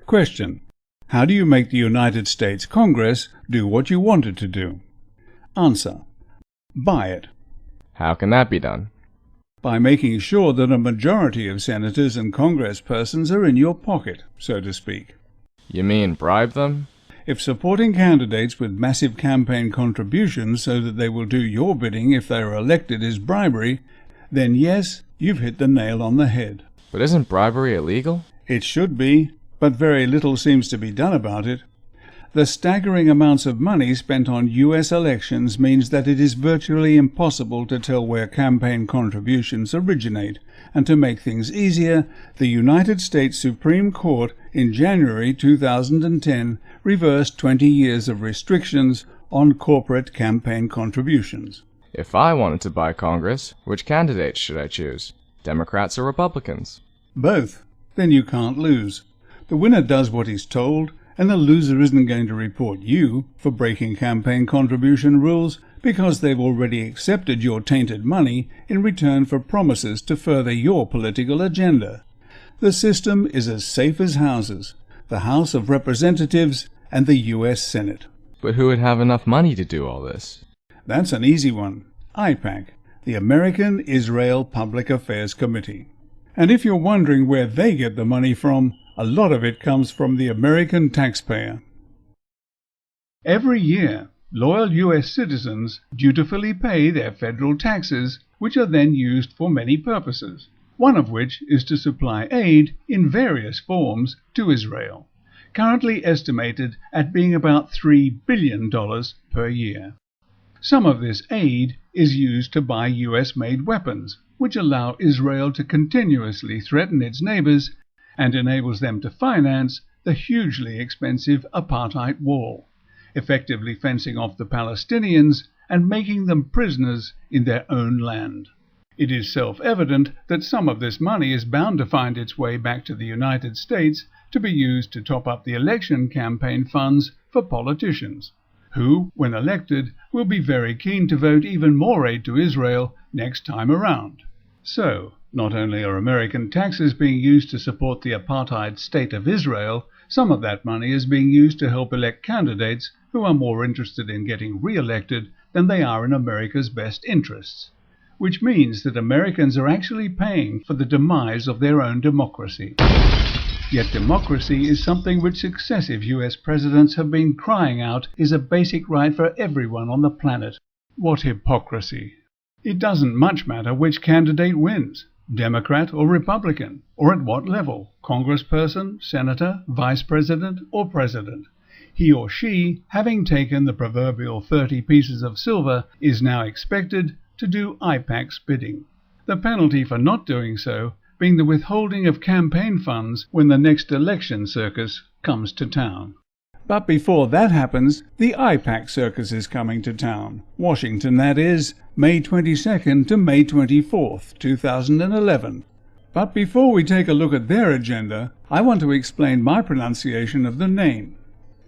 Question: how do you make the United States Congress do what you want it to do? Answer: buy it. How can that be done? By making sure that a majority of senators and congresspersons are in your pocket, so to speak. You mean bribe them? If supporting candidates with massive campaign contributions so that they will do your bidding if they are elected is bribery, then yes, you've hit the nail on the head. But isn't bribery illegal? It should be, but very little seems to be done about it. The staggering amounts of money spent on U.S. elections means that it is virtually impossible to tell where campaign contributions originate, and to make things easier, the United States Supreme Court in January 2010 reversed 20 years of restrictions on corporate campaign contributions. If I wanted to buy Congress, which candidates should I choose? Democrats or Republicans? Both. Then you can't lose. The winner does what he's told, and the loser isn't going to report you for breaking campaign contribution rules because they've already accepted your tainted money in return for promises to further your political agenda. The system is as safe as houses, the House of Representatives and the U.S. Senate. But who would have enough money to do all this? That's an easy one. AIPAC, the American Israel Public Affairs Committee. And if you're wondering where they get the money from, a lot of it comes from the American taxpayer. Every year, loyal U.S. citizens dutifully pay their federal taxes, which are then used for many purposes, one of which is to supply aid in various forms to Israel, currently estimated at being about $3 billion per year. Some of this aid is used to buy U.S.-made weapons, which allow Israel to continuously threaten its neighbors and enables them to finance the hugely expensive apartheid wall, effectively fencing off the Palestinians and making them prisoners in their own land. It is self-evident that some of this money is bound to find its way back to the United States to be used to top up the election campaign funds for politicians, who, when elected, will be very keen to vote even more aid to Israel next time around. So, not only are American taxes being used to support the apartheid state of Israel, some of that money is being used to help elect candidates who are more interested in getting re-elected than they are in America's best interests, which means that Americans are actually paying for the demise of their own democracy. Yet democracy is something which successive U.S. presidents have been crying out is a basic right for everyone on the planet. What hypocrisy! It doesn't much matter which candidate wins, Democrat or Republican, or at what level, congressperson, senator, vice president, or president. He or she, having taken the proverbial 30 pieces of silver, is now expected to do AIPAC's bidding. The penalty for not doing so being the withholding of campaign funds when the next election circus comes to town. But before that happens, the AIPAC circus is coming to town. Washington, that is, May 22nd to May 24th, 2011. But before we take a look at their agenda, I want to explain my pronunciation of the name.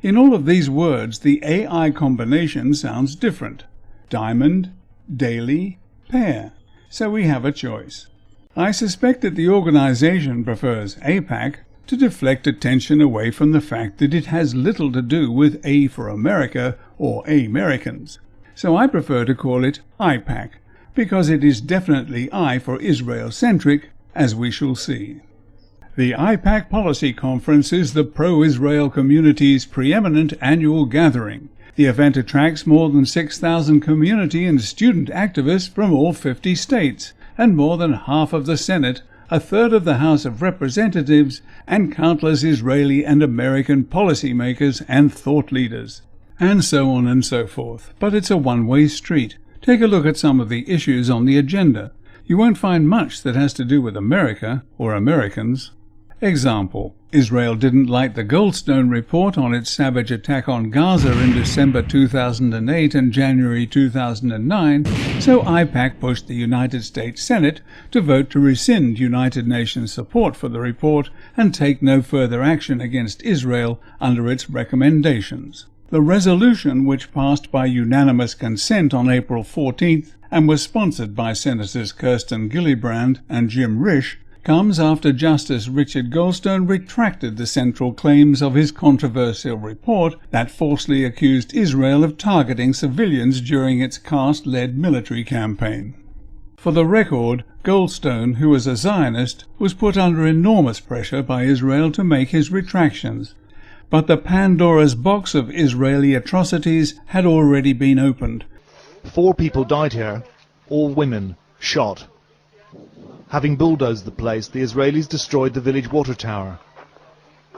In all of these words, the AI combination sounds different. Diamond, daily, pair. So we have a choice. I suspect that the organization prefers AIPAC to deflect attention away from the fact that it has little to do with A for America or Americans. So I prefer to call it AIPAC, because it is definitely I for Israel-centric, as we shall see. The AIPAC Policy Conference is the pro-Israel community's preeminent annual gathering. The event attracts more than 6,000 community and student activists from all 50 states, and more than half of the Senate, a third of the House of Representatives, and countless Israeli and American policymakers and thought leaders, and so on and so forth. But it's a one-way street. Take a look at some of the issues on the agenda. You won't find much that has to do with America or Americans. Example: Israel didn't like the Goldstone report on its savage attack on Gaza in December 2008 and January 2009, so AIPAC pushed the United States Senate to vote to rescind United Nations support for the report and take no further action against Israel under its recommendations. The resolution, which passed by unanimous consent on April 14th and was sponsored by Senators Kirsten Gillibrand and Jim Risch, comes after Justice Richard Goldstone retracted the central claims of his controversial report that falsely accused Israel of targeting civilians during its caste-led military campaign. For the record, Goldstone, who was a Zionist, was put under enormous pressure by Israel to make his retractions. But the Pandora's box of Israeli atrocities had already been opened. 4 people died here, all women, shot. Having bulldozed the place, the Israelis destroyed the village water tower.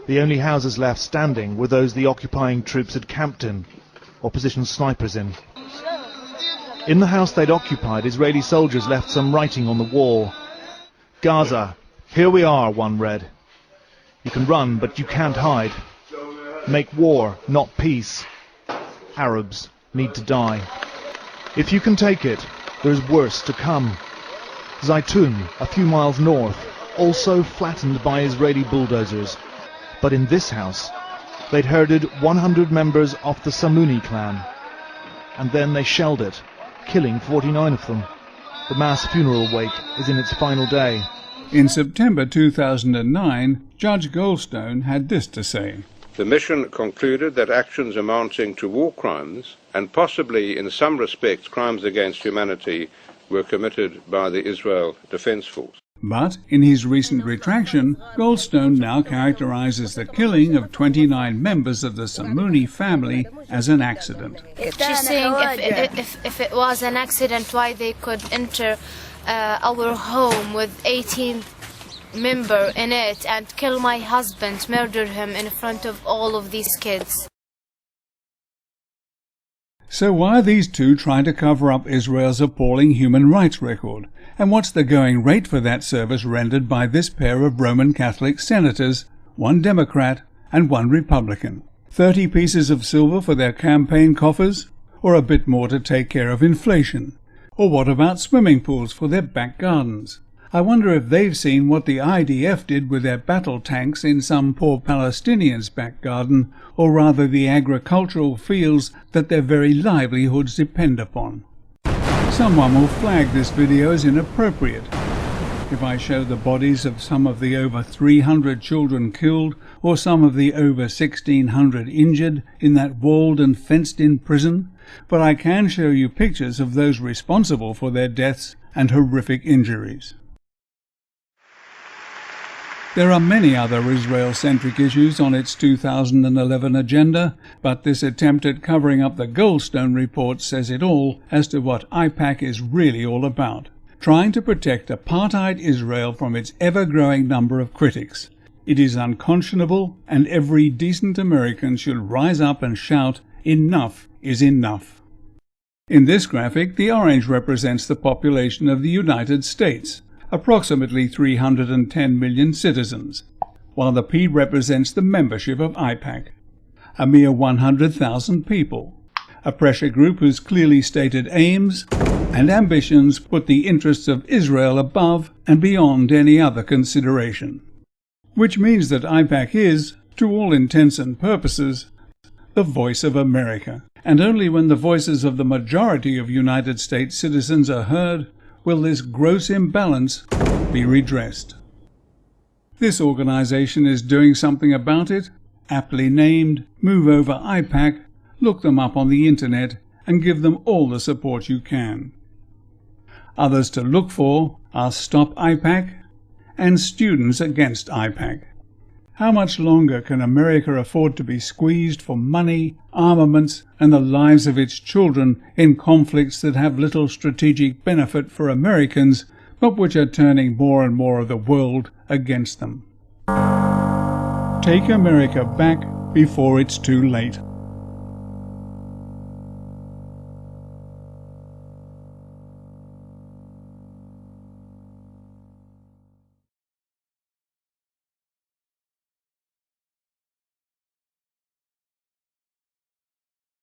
The only houses left standing were those the occupying troops had camped in, or positioned snipers in. In the house they'd occupied, Israeli soldiers left some writing on the wall. "Gaza, here we are," one read. "You can run, but you can't hide. Make war, not peace. Arabs need to die. If you can take it, there's worse to come." Zaytun, a few miles north, also flattened by Israeli bulldozers. But in this house, they'd herded 100 members of the Samouni clan. And then they shelled it, killing 49 of them. The mass funeral wake is in its final day. In September 2009, Judge Goldstone had this to say. The mission concluded that actions amounting to war crimes, and possibly in some respects crimes against humanity, were committed by the Israel Defense Force. But in his recent retraction, Goldstone now characterizes the killing of 29 members of the Samouni family as an accident. She's saying if it was an accident, why they could enter our home with 18 members in it and kill my husband, murder him in front of all of these kids. So why are these two trying to cover up Israel's appalling human rights record? And what's the going rate for that service rendered by this pair of Roman Catholic senators, one Democrat and one Republican? 30 pieces of silver for their campaign coffers? Or a bit more to take care of inflation? Or what about swimming pools for their back gardens? I wonder if they've seen what the IDF did with their battle tanks in some poor Palestinian's back garden, or rather the agricultural fields that their very livelihoods depend upon. Someone will flag this video as inappropriate if I show the bodies of some of the over 300 children killed, or some of the over 1,600 injured in that walled and fenced-in prison, but I can show you pictures of those responsible for their deaths and horrific injuries. There are many other Israel-centric issues on its 2011 agenda, but this attempt at covering up the Goldstone report says it all as to what AIPAC is really all about, trying to protect apartheid Israel from its ever-growing number of critics. It is unconscionable, and every decent American should rise up and shout, "Enough is enough." In this graphic, the orange represents the population of the United States, approximately 310 million citizens, while the P represents the membership of AIPAC, a mere 100,000 people, a pressure group whose clearly stated aims and ambitions put the interests of Israel above and beyond any other consideration. Which means that AIPAC is, to all intents and purposes, the voice of America, and only when the voices of the majority of United States citizens are heard will this gross imbalance be redressed. This organization is doing something about it, aptly named Move Over AIPAC. Look them up on the internet and give them all the support you can. Others to look for are Stop AIPAC and Students Against AIPAC. How much longer can America afford to be squeezed for money, armaments, and the lives of its children in conflicts that have little strategic benefit for Americans, but which are turning more and more of the world against them? Take America back before it's too late.